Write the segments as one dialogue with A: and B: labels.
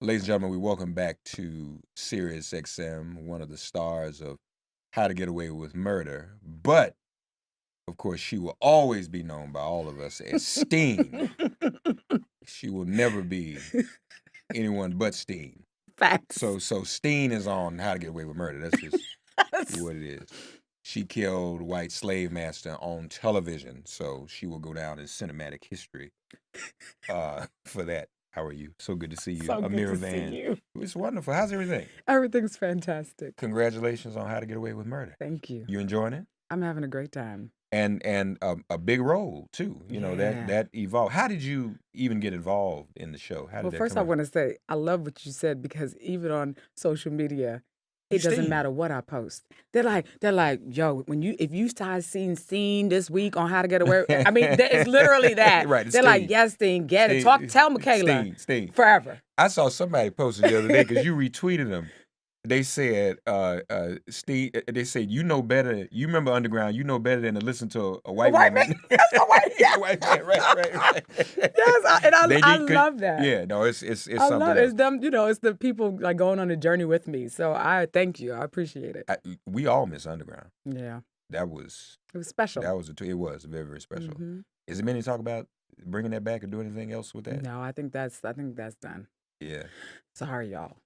A: Ladies and gentlemen, we welcome back to Sirius XM, one of the stars of How to Get Away with Murder. But, of course, she will always be known by all of us as Steen. She will never be anyone but Steen.
B: Facts.
A: So Steen is on How to Get Away with Murder. That's just what it is. She killed White Slave Master on television, so she will go down in cinematic history for that. How are you? So good to see you.
B: So good
A: Amirah
B: to
A: Vann.
B: see you.
A: It's wonderful. How's everything?
B: Everything's fantastic.
A: Congratulations on How to Get Away with Murder.
B: Thank you.
A: You enjoying it?
B: I'm having a great time.
A: And a big role too. You know, that evolved. How did you even get involved in the show? How did that
B: first
A: come
B: I
A: out?
B: want to say I love what you said, because even on social media, it doesn't matter what I post. They're like, yo, if you start seeing Steen this week on How to Get Away, I mean, it's literally that.
A: Right,
B: They're like, yes, Steen, get it. Tell Michaela.
A: Steen.
B: Forever.
A: I saw somebody posted the other day because you retweeted them. They said, Steve, they said, you know better. You remember Underground, you know better than to listen to a white woman.
B: Man? That's a white,
A: yeah. White man, right.
B: Yes, and I love that.
A: Yeah, no, it's
B: I
A: something
B: love
A: else.
B: It's them, it's the people like going on a journey with me. So I thank you. I appreciate it.
A: We all miss Underground.
B: Yeah.
A: It was
B: special.
A: It was very, very special.
B: Mm-hmm.
A: Is there many talk about bringing that back or doing anything else with that?
B: No, I think that's done.
A: Yeah.
B: Sorry, y'all.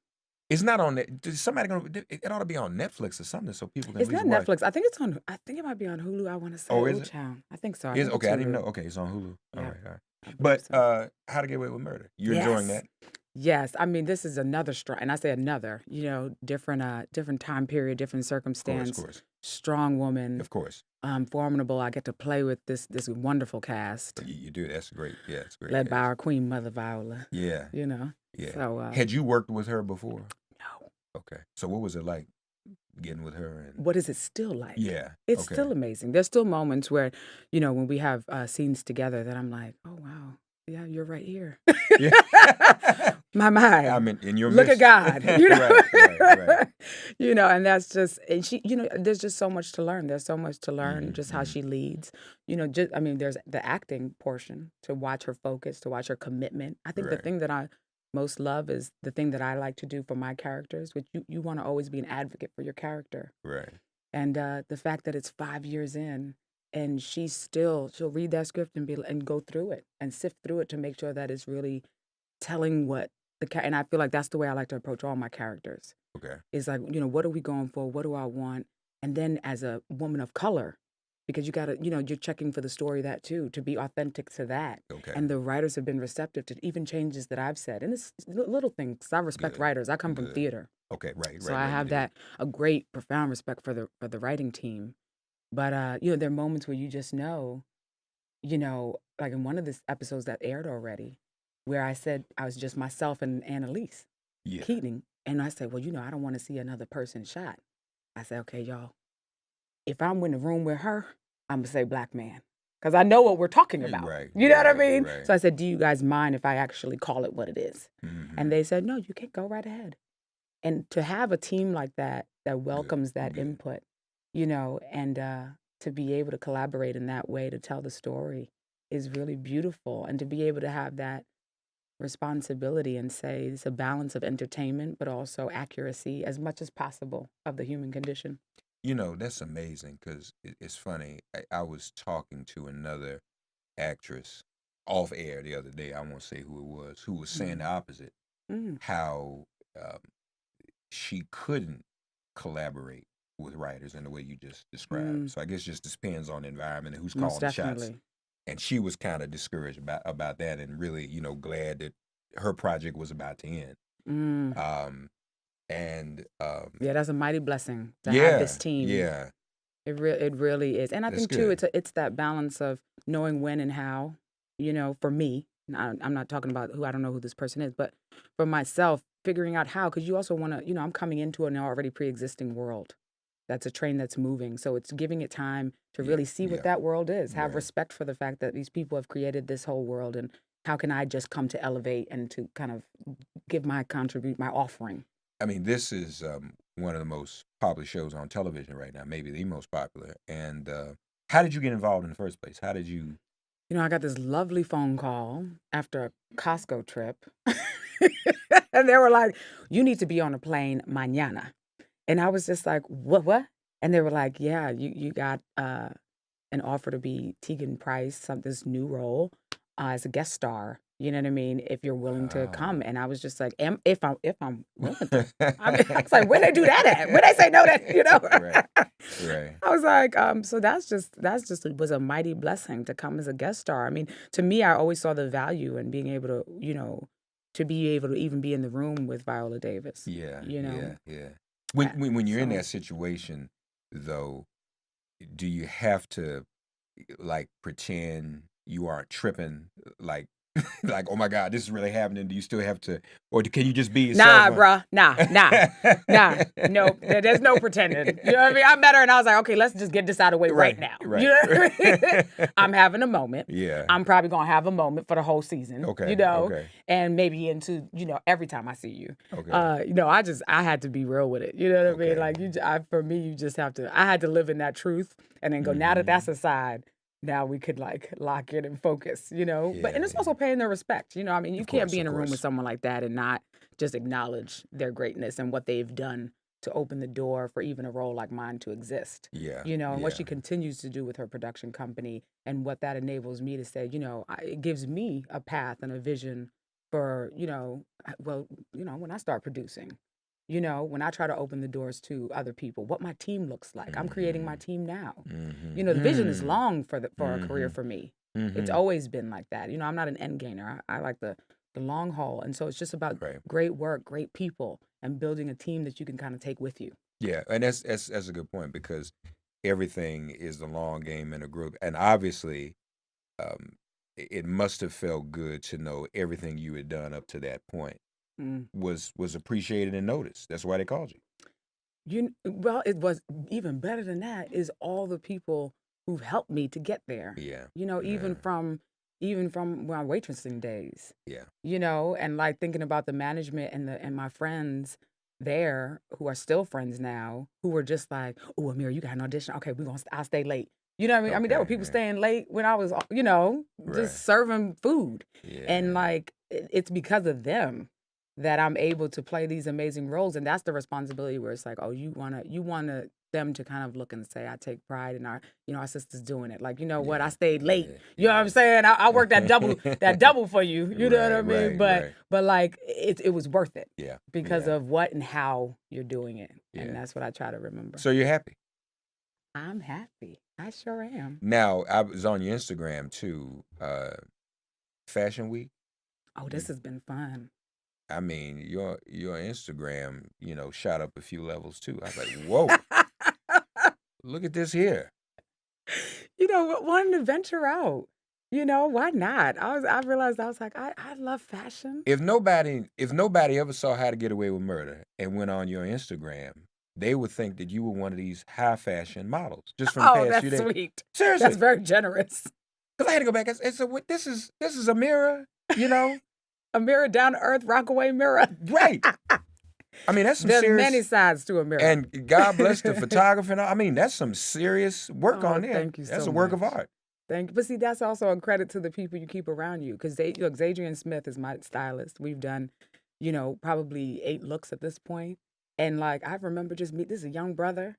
A: It's not on. It ought to be on Netflix or something so people can.
B: It's not
A: watch.
B: Netflix. I think it's on. I think it might be on Hulu. I want to say.
A: Oh, is it?
B: I think so.
A: Okay, I didn't know. Okay, it's on Hulu.
B: Yeah.
A: All right. But How to Get Away with Murder? You're enjoying that?
B: Yes. I mean, this is another strong, and I say another. Different time period, different circumstance.
A: Of course.
B: Strong woman.
A: Of course.
B: Formidable. I get to play with this wonderful cast.
A: You do. That's great. Yeah, it's great.
B: Led by our queen, Mother Viola.
A: Yeah.
B: Yeah. So.
A: Had you worked with her before?
B: No.
A: Okay. So what was it like getting with her? And
B: what is it still like?
A: Yeah.
B: It's still amazing. There's still moments where, when we have scenes together that I'm like, oh, wow. Yeah, you're right here.
A: Yeah.
B: My mind.
A: I mean, in your
B: look
A: midst.
B: at God.
A: Right.
B: And that's just, and she, there's just so much to learn. There's so much to learn, just how she leads. There's the acting portion, to watch her focus, to watch her commitment. I think the thing that I most love is the thing that I like to do for my characters, which you want to always be an advocate for your character.
A: Right.
B: And the fact that it's 5 years in, and she'll read that script and go through it and sift through it to make sure that it's really telling what and I feel like that's the way I like to approach all my characters.
A: Okay.
B: It's like, what are we going for? What do I want? And then as a woman of color, because you gotta, you're checking for the story that too, to be authentic to that.
A: Okay.
B: And the writers have been receptive to even changes that I've said. And it's little things. I respect writers. I come from theater.
A: Okay, right.
B: So I have a great, profound respect for the writing team. But there are moments where you just know, like in one of the episodes that aired already, where I said I was just myself and Annalise Keating. And I said, well, I don't want to see another person shot. I said, okay, y'all, if I'm in the room with her, I'm going to say black man. Because I know what we're talking about.
A: Right.
B: You know what I mean?
A: Right.
B: So I said, do you guys mind if I actually call it what it is?
A: Mm-hmm.
B: And they said, no, you can go right ahead. And to have a team like that welcomes that input, and to be able to collaborate in that way to tell the story is really beautiful. And to be able to have that responsibility and say it's a balance of entertainment, but also accuracy as much as possible of the human condition.
A: That's amazing, because it's funny. I was talking to another actress off air the other day. I won't say who it was, who was saying the opposite, how she couldn't collaborate with writers in the way you just described. So I guess it just depends on the environment and who's calling the shots. And she was kind of discouraged about that, and really, glad that her project was about to end.
B: Yeah, that's a mighty blessing to have this team.
A: Yeah,
B: it really is. And I think too, it's that balance of knowing when and how. For me, I'm not talking about I don't know who this person is, but for myself, figuring out how, because you also want to, I'm coming into an already pre-existing world. That's a train that's moving. So it's giving it time to really see what that world is. Have respect for the fact that these people have created this whole world, and how can I just come to elevate and to kind of give my offering.
A: I mean, this is one of the most popular shows on television right now, maybe the most popular. And how did you get involved in the first place? How did you
B: I got this lovely phone call after a Costco trip. And they were like, you need to be on a plane mañana. And I was just like, what? And they were like, yeah, you got an offer to be Tegan Price, this new role as a guest star. You know what I mean? If you're willing to come. And I was just like, if I'm willing to. I was like, where they do that at? Where they say no that,
A: Right.
B: I was like, so that's just was a mighty blessing to come as a guest star. I mean, to me, I always saw the value in being able to, to be able to even be in the room with Viola Davis.
A: Yeah.
B: Yeah.
A: When you're in that situation, though, do you have to like pretend you aren't tripping, like like, oh my God, this is really happening? Do you still have to, or can you just be yourself?
B: Nah, bruh. Nah. Nope. There's no pretending. You know what I mean? I met her and I was like, okay, let's just get this out of the way right now.
A: Right.
B: You know what I mean? I'm having a moment.
A: Yeah.
B: I'm probably going to have a moment for the whole season.
A: Okay.
B: And maybe into, every time I see you.
A: Okay.
B: I had to be real with it. You know what I mean? Like, for me, you just have to, I had to live in that truth and then go, now that that's aside, now we could like lock in and focus, but and it's also paying their respect. I mean, you can't be in a room with someone like that and not just acknowledge their greatness and what they've done to open the door for even a role like mine to exist. And what she continues to do with her production company and what that enables me to say, it gives me a path and a vision for, when I start producing. When I try to open the doors to other people, what my team looks like. I'm creating my team now. The vision is long for a career for me. It's always been like that. I'm not an end gainer. I like the long haul. And so it's just about great work, great people, and building a team that you can kind of take with you.
A: Yeah, and that's a good point because everything is the long game in a group. And obviously, it must have felt good to know everything you had done up to that point was appreciated and noticed. That's why they called you.
B: Well, it was even better than that is all the people who've helped me to get there.
A: Yeah.
B: Even from my waitressing days.
A: Yeah.
B: And like thinking about the management and my friends there who are still friends now who were just like, oh, Amirah, you got an audition. Okay, I'll stay late. You know what I mean? I mean, there were people staying late when I was, just serving food.
A: Yeah.
B: And like, it's because of them that I'm able to play these amazing roles. And that's the responsibility where it's like, oh, you want them to kind of look and say, I take pride in our sister's doing it. Like, what, I stayed late. You know what I'm saying? I worked that double for you. You know what I mean? But like, it was worth it.
A: Yeah.
B: Because of what and how you're doing it. Yeah. And that's what I try to remember.
A: So you're happy?
B: I'm happy. I sure am.
A: Now, I was on your Instagram too, Fashion Week.
B: Oh, this has been fun.
A: I mean, your Instagram, shot up a few levels too. I was like, whoa, look at this here.
B: Wanting to venture out. Why not? I realized I was like, I love fashion.
A: If nobody ever saw How to Get Away with Murder and went on your Instagram, they would think that you were one of these high fashion models just from the past few days.
B: Oh, that's sweet.
A: Seriously,
B: that's very generous.
A: Because I had to go back and say, this is Amirah,
B: Amirah, down to earth, Rockaway Mirror.
A: Right. I mean, that's some
B: There's
A: serious.
B: There's many sides to Amirah.
A: And God bless the photographer. And all. I mean, that's some serious work on there.
B: Thank you so much.
A: That's a work of art.
B: Thank you. But see, that's also a credit to the people you keep around you. Because Zadrian Smith is my stylist. We've done, probably 8 looks at this point. And like, I remember this is a young brother,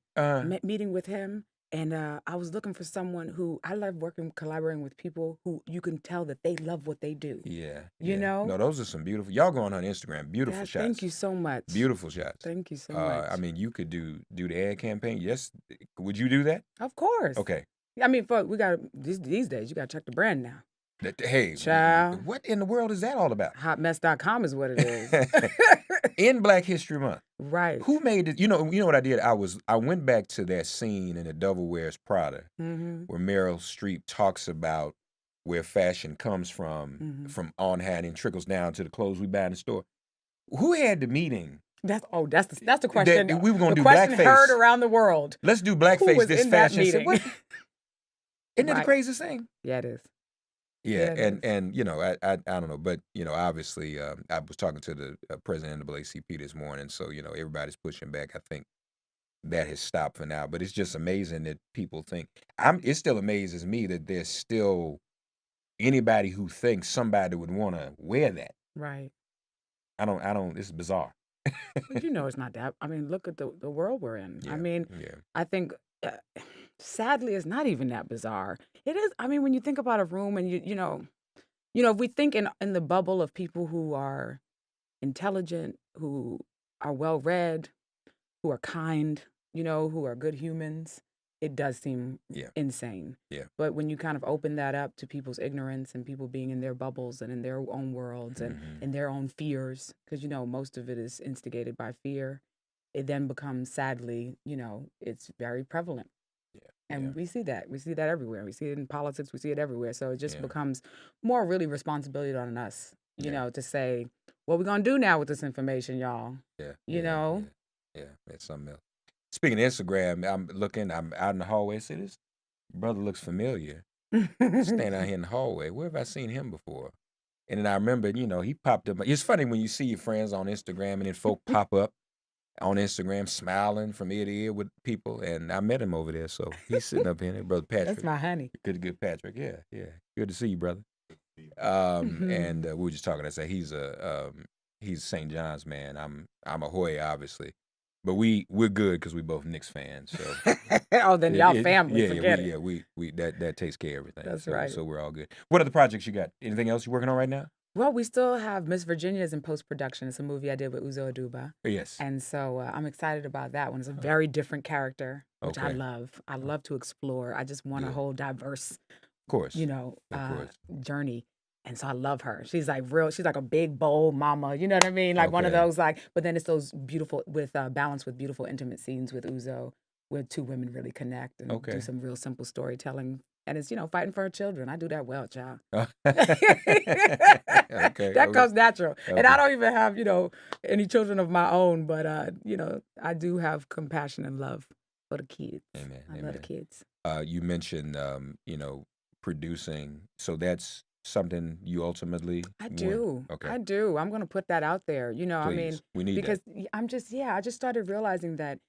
B: meeting with him. And I was looking for someone who, I love collaborating with people who you can tell that they love what they do.
A: Yeah.
B: You know?
A: No, those are some beautiful, y'all go on Instagram, beautiful shots.
B: Thank you so much.
A: Beautiful shots.
B: Thank you so much.
A: I mean, you could do the ad campaign. Yes. Would you do that?
B: Of course.
A: Okay.
B: I mean, we got, these days, you got to check the brand now.
A: Hey,
B: child.
A: What in the world is that all about?
B: Hotmess.com is what it is.
A: In Black History Month.
B: Right.
A: Who made it? You know what I did? I went back to that scene in The Devil Wears Prada where Meryl Streep talks about where fashion comes from on hand and trickles down to the clothes we buy in the store. Who had the meeting?
B: That's the question.
A: We were going to do
B: blackface.
A: blackface.
B: Heard around the world.
A: Let's do blackface this fashion. Isn't it the craziest thing?
B: Yeah, it is.
A: Yeah, and I don't know, but obviously I was talking to the president of the NAACP this morning, so everybody's pushing back. I think that has stopped for now, but it's just amazing that people think it still amazes me that there's still anybody who thinks somebody would want to wear that,
B: Right.
A: I don't. This is bizarre.
B: Well, it's not that. I mean, look at the world we're in. I
A: Yeah,
B: mean,
A: yeah,
B: I think, sadly, it's not even that bizarre. It is. I mean, when you think about a room and if we think in the bubble of people who are intelligent, who are well read, who are kind, who are good humans, it does seem
A: yeah,
B: insane.
A: yeah.
B: But when you kind of open that up to people's ignorance and people being in their bubbles and in their own worlds and
A: Mm-hmm.
B: in their own fears, because, most of it is instigated by fear, it then becomes, sadly, it's very prevalent.
A: Yeah,
B: And
A: yeah,
B: we see that. We see that everywhere. We see it in politics. We see it everywhere. So it just
A: yeah,
B: becomes more really responsibility on us,
A: yeah,
B: to say, what we going to do now with this information, y'all?
A: yeah,
B: You
A: yeah,
B: know?
A: yeah. That's something else. Speaking of Instagram, I'm out in the hallway. See, this brother looks familiar. Standing out here in the hallway. Where have I seen him before? And then I remember, he popped up. It's funny when you see your friends on Instagram and then folk pop up on Instagram smiling from ear to ear with people. And I met him over there. So he's sitting up here, brother
B: That's
A: Patrick.
B: my honey.
A: Good Patrick. Yeah, yeah. Good to see you, brother.
B: Mhm.
A: And we were just talking. I said he's St. John's man. I'm a Hoya, obviously, but we're good because we both Knicks fans. So
B: Oh, then y'all family.
A: yeah,
B: Forget it.
A: we that takes care of everything.
B: That's
A: So
B: right.
A: so we're all good. What other projects you got? Anything else you're working on right now?
B: Well, we still have Miss Virginia's in post-production. It's a movie I did with Uzo Aduba.
A: Yes.
B: And so I'm excited about that one. It's a very different character, which I
A: Okay.
B: love. I love to explore. I just want a
A: Good.
B: whole diverse,
A: Of course. Of course.
B: journey. And so I love her. She's like a big, bold mama. You know what I mean? Like one of
A: Okay.
B: those, but then it's those beautiful, with balance with beautiful, intimate scenes with Uzo, where two women really connect and
A: Okay.
B: do some real simple storytelling. And it's, fighting for her children. I do that well, child.
A: Okay.
B: That comes natural. And I
A: Okay.
B: don't even have, any children of my own, but, I do have compassion and love for the kids.
A: Amen.
B: I love the kids.
A: You mentioned, producing. So that's something you ultimately
B: I
A: want.
B: do.
A: Okay.
B: I do. I'm going to put that out there. I mean,
A: Please. We need
B: because
A: that.
B: I just started realizing that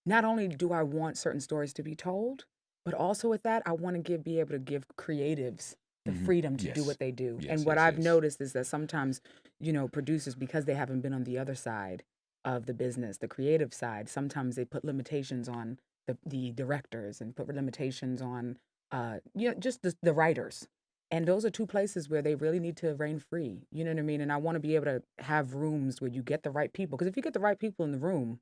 B: not only do I want certain stories to be told, but also with that, I want to be able to give creatives the freedom to do
A: Yes.
B: what they do.
A: Yes,
B: And what
A: yes,
B: I've
A: yes.
B: noticed is that sometimes, producers, because they haven't been on the other side of the business, the creative side, sometimes they put limitations on the directors and put limitations on, just the writers. And those are two places where they really need to reign free. You know what I mean? And I want to be able to have rooms where you get the right people. Because if you get the right people in the room,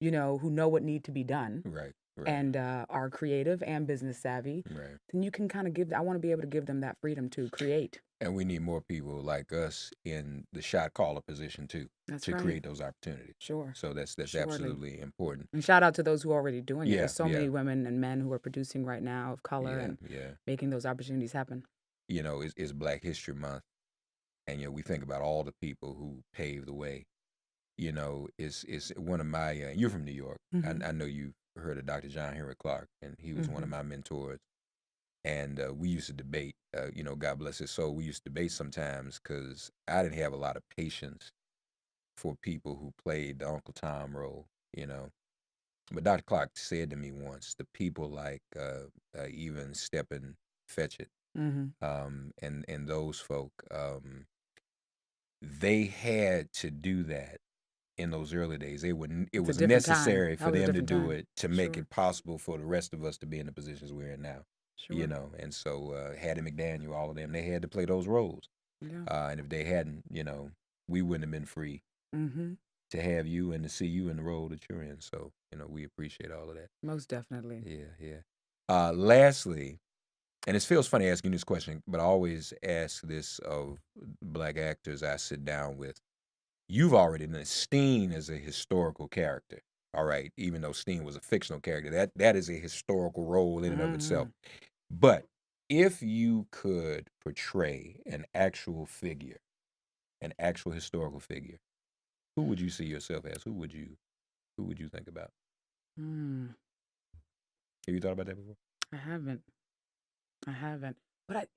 B: who know what need to be done
A: Right. Right.
B: and are creative and business savvy,
A: Right.
B: then you can kind of I want to be able to give them that freedom to create.
A: And we need more people like us in the shot caller position too,
B: That's
A: to
B: right.
A: create those opportunities.
B: Sure.
A: So that's
B: Surely.
A: absolutely important.
B: And shout out to those who are already doing it.
A: Yeah,
B: There's so
A: yeah.
B: many women and men who are producing right now of color
A: Yeah,
B: and
A: yeah.
B: making those opportunities happen.
A: It's Black History Month, and we think about all the people who paved the way. It's one of my. You're from New York.
B: Mhm.
A: I know you've heard of Dr. John Henry Clark, and he was one of
B: Mhm.
A: my mentors. And we used to debate. God bless his soul. We used to debate sometimes because I didn't have a lot of patience for people who played the Uncle Tom role. But Dr. Clark said to me once, the people like even Stephen Fetchit,
B: Mhm.
A: and those folk, they had to do that in those early days. It
B: It's a
A: was
B: different time.
A: necessary
B: That
A: for
B: was a
A: them to
B: different
A: do
B: time.
A: it to make
B: Sure.
A: it possible for the rest of us to be in the positions we're in now.
B: Sure.
A: And so Hattie McDaniel, all of them, they had to play those roles.
B: Yeah.
A: And if they hadn't, we wouldn't have been free
B: Mhm.
A: to have you and to see you in the role that you're in. So, we appreciate all of that.
B: Most definitely.
A: Yeah, yeah. Lastly, and it feels funny asking this question, but I always ask this of Black actors I sit down with. You've already done Steen as a historical character. All right, even though Steen was a fictional character, that is a historical role in and of itself. But if you could portray an actual figure, an actual historical figure, who would you see yourself as? Who would you think about?
B: Mm.
A: Have you thought about that before?
B: I haven't. But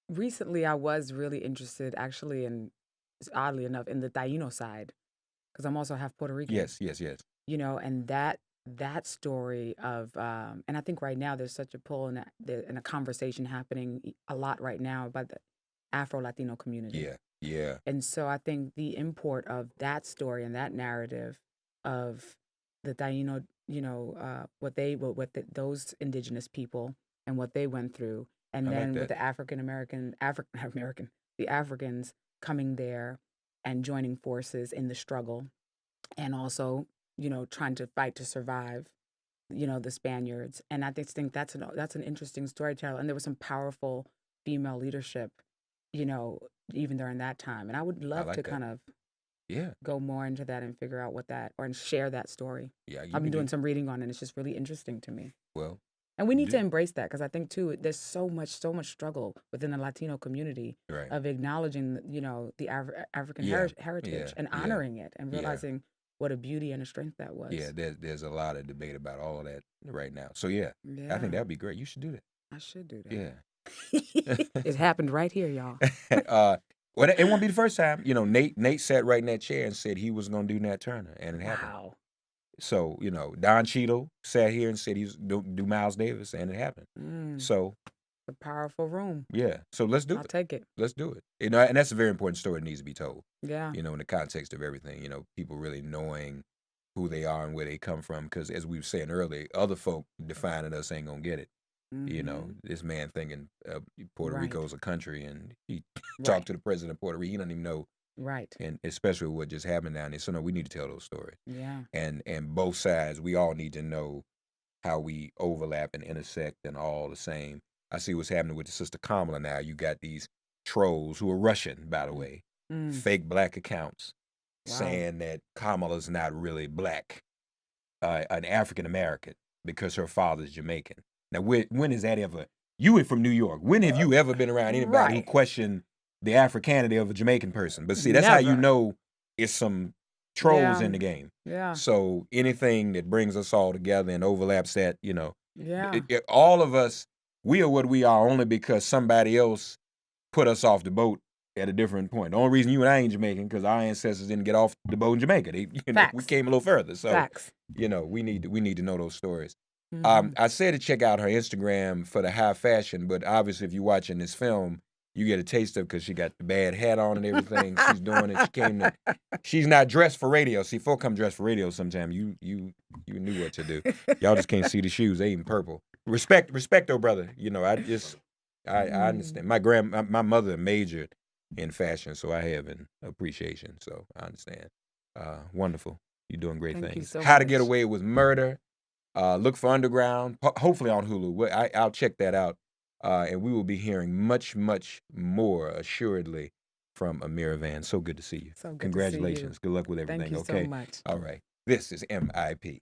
B: recently I was really interested, actually, in, oddly enough, in the Taino side, because I'm also half Puerto Rican.
A: Yes, yes, yes.
B: And that that story of, and I think right now there's such a pull and a conversation happening a lot right now about the Afro-Latino community.
A: Yeah, yeah.
B: And so I think the import of that story and that narrative of the Taino, those indigenous people and what they went through, and
A: I like
B: then with
A: that.
B: the the Africans coming there and joining forces in the struggle, and also, trying to fight to survive, the Spaniards. And I just think that's an interesting storyteller. And there was some powerful female leadership, you know, even during that time. And I would
A: I
B: love
A: like
B: to
A: that.
B: kind of
A: Yeah.
B: go more into that and figure out and share that story.
A: Yeah, you
B: I've been
A: can
B: doing
A: do.
B: some reading on it. And it's just really interesting to me.
A: Well,
B: And we need to
A: do.
B: embrace that, because I think too, there's so much struggle within the Latino community
A: Right.
B: of acknowledging, the African
A: Yeah,
B: heritage and
A: yeah,
B: honoring it and
A: yeah.
B: realizing what a beauty and a strength that was.
A: Yeah, there's a lot of debate about all of that right now. So yeah, I think
B: Yeah,
A: that'd be great. You should do that.
B: I should do that.
A: Yeah.
B: It happened right here, y'all.
A: Well, it won't be the first time. Nate sat right in that chair and said he was gonna do Nat Turner, and it happened.
B: Wow.
A: So Don Cheadle sat here and said he's do Miles Davis, and it happened. So
B: A powerful room.
A: yeah, so let's do
B: I'll
A: it.
B: take it.
A: Let's do it. And that's a very important story that needs to be told.
B: Yeah.
A: In the context of everything. People really knowing who they are and where they come from. Because as we were saying earlier, other folk defining us ain't gonna get it. This man thinking Puerto
B: Right.
A: Rico's a country, and he
B: Right.
A: talked to the president of Puerto Rico. He doesn't even know,
B: Right.
A: and especially what just happened down there. So no, we need to tell those stories.
B: Yeah.
A: And both sides, we all need to know how we overlap and intersect and all the same. I see what's happening with the sister Kamala now. You got these trolls who are Russian, by the way, fake black accounts saying that Kamala's not really black, an African American, because her father's Jamaican. Now, when is that ever? You were from New York. When have you ever been around anybody who
B: Right.
A: questioned the Africanity of a Jamaican person? But see, that's how you
B: Never.
A: know it's some trolls
B: Yeah.
A: in the game.
B: Yeah.
A: So anything that brings us all together and overlaps that,
B: Yeah.
A: all of us, we are what we are only because somebody else put us off the boat at a different point. The only reason you and I ain't Jamaican because our ancestors didn't get off the boat in Jamaica. We
B: Facts.
A: came a little further. So
B: Facts.
A: we need to know those stories. I said to check out her Instagram for the high fashion, but obviously if you're watching this film, you get a taste of because she got the bad hat on and everything. She's doing it. She's not dressed for radio. See, folk come dressed for radio sometimes. You knew what to do. Y'all just can't see the shoes. They even purple. Respect, though, brother. I understand. My mother majored in fashion, so I have an appreciation. So I understand. Wonderful. You're doing great
B: Thank you
A: things.
B: so
A: How to
B: much.
A: Get Away with Murder. Look for Underground, hopefully on Hulu. I'll check that out. And we will be hearing much, much more, assuredly, from Amirah Vann. So good to see you.
B: So good to see you.
A: Congratulations. Good luck with everything.
B: Thank you
A: Okay.
B: so much.
A: All right. This is MIP.